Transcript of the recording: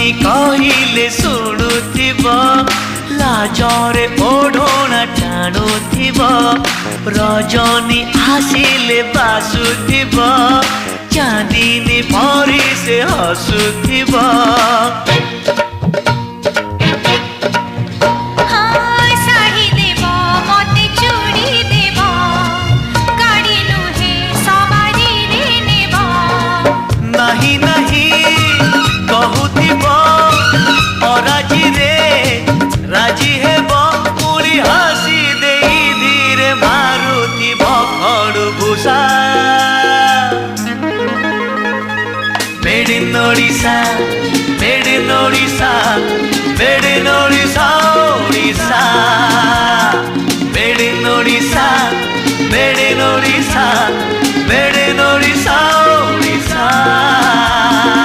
स्वामी कहिले शुणुथिब लाजरे ओढ़ना टाणुथिब रजनी आसिले बासुथिब चांदिनी परी से हसुथिब नहीं नहीं कहूथिब अराजी रे राजी हेब पुरी हसी दे धीरे मारुथिब खड़भूषा made in Odisha made in Odisha made